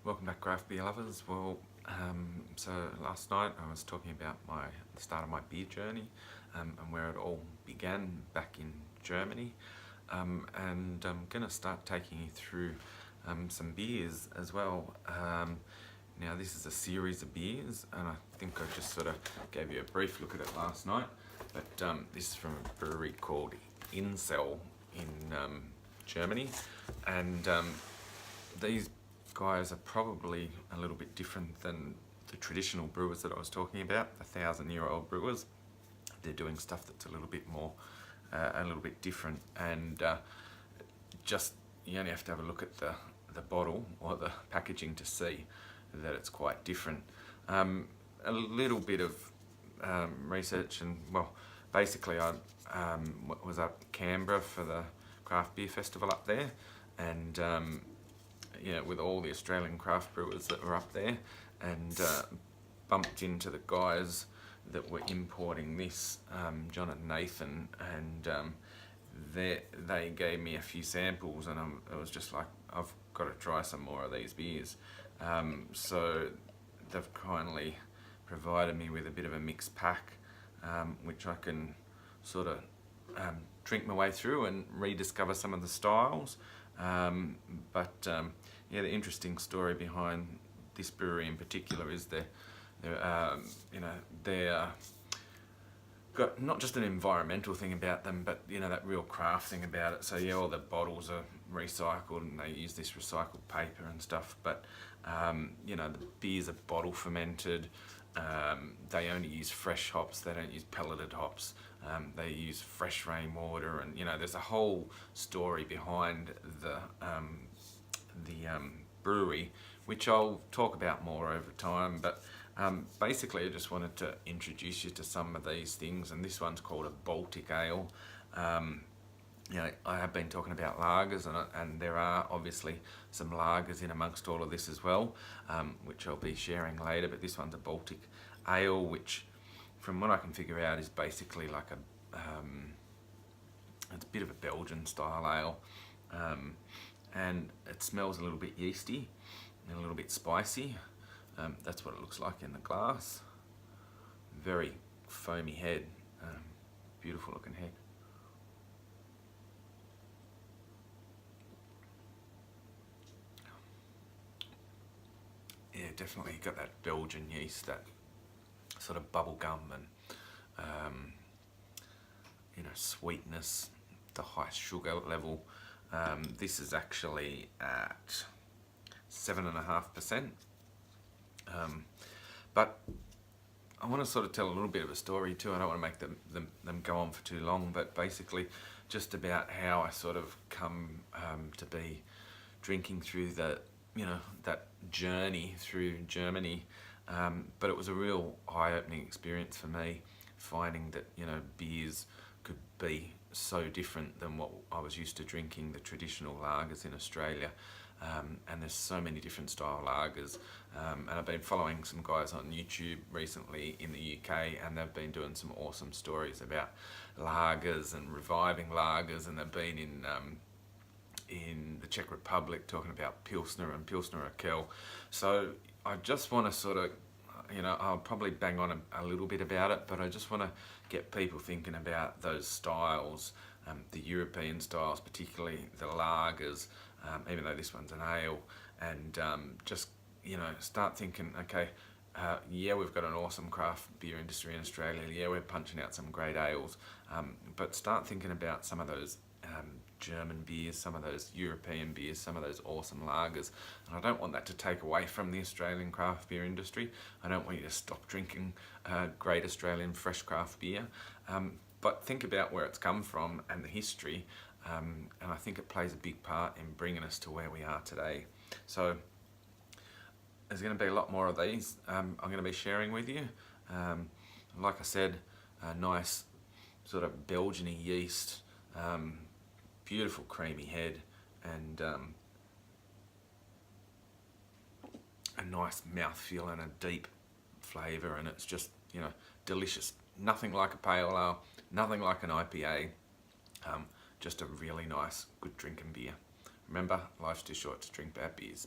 Welcome back, craft beer lovers. So last night I was talking about the start of my beer journey and where it all began back in Germany. And I'm going to start taking you through some beers as well. Now this is a series of beers, and I think I just sort of gave you a brief look at it last night. But this is from a brewery called Insel in Germany, and these guys are probably a little bit different than the traditional brewers that I was talking about, the 1,000-year-old brewers. They're doing stuff that's a little bit more, a little bit different, and just you only have to have a look at the bottle or the packaging to see that it's quite different. A little bit of research, and well, basically I was up Canberra for the craft beer festival up there, and with all the Australian craft brewers that were up there, and bumped into the guys that were importing this, John and Nathan, and they gave me a few samples, and I was just like, I've got to try some more of these beers. So they've kindly provided me with a bit of a mixed pack, which I can sort of drink my way through and rediscover some of the styles. Yeah, the interesting story behind this brewery in particular is they're got not just an environmental thing about them, but that real craft thing about it. So yeah, all the bottles are recycled and they use this recycled paper and stuff, but the beers are bottle fermented. They only use fresh hops, they don't use pelleted hops. They use fresh rainwater, and there's a whole story behind the brewery, which I'll talk about more over time. But basically I just wanted to introduce you to some of these things, and this one's called a Baltic Ale. I have been talking about lagers, and there are obviously some lagers in amongst all of this as well, which I'll be sharing later, but this one's a Baltic Ale, which from what I can figure out is basically like it's a bit of a Belgian style ale, and it smells a little bit yeasty and a little bit spicy. That's what it looks like in the glass. Very foamy head, beautiful looking head. Yeah, definitely got that Belgian yeast, that sort of bubble gum and sweetness, the high sugar level. This is actually at 7.5%. But I want to sort of tell a little bit of a story too. I don't want to make them go on for too long, but basically just about how I sort of come to be drinking through that journey through Germany. But it was a real eye-opening experience for me, finding that beers could be so different than what I was used to drinking, the traditional lagers in Australia. And there's so many different style lagers, and I've been following some guys on YouTube recently in the UK, and they've been doing some awesome stories about lagers and reviving lagers, and they've been in the Czech Republic talking about Pilsner and Pilsner Urquell. So I just want to sort of, I'll probably bang on a little bit about it, but I just want to get people thinking about those styles, the European styles, particularly the lagers, even though this one's an ale, and just start thinking, okay, yeah, we've got an awesome craft beer industry in Australia, yeah, we're punching out some great ales, but start thinking about some of those German beers, some of those European beers, some of those awesome lagers. And I don't want that to take away from the Australian craft beer industry. I don't want you to stop drinking great Australian fresh craft beer, but think about where it's come from and the history, and I think it plays a big part in bringing us to where we are today. So there's going to be a lot more of these I'm going to be sharing with you. Like I said, a nice sort of Belgian-y yeast, beautiful creamy head, and a nice mouthfeel and a deep flavour, and it's just delicious. Nothing like a pale ale, nothing like an IPA, just a really nice, good drinking beer. Remember, life's too short to drink bad beers.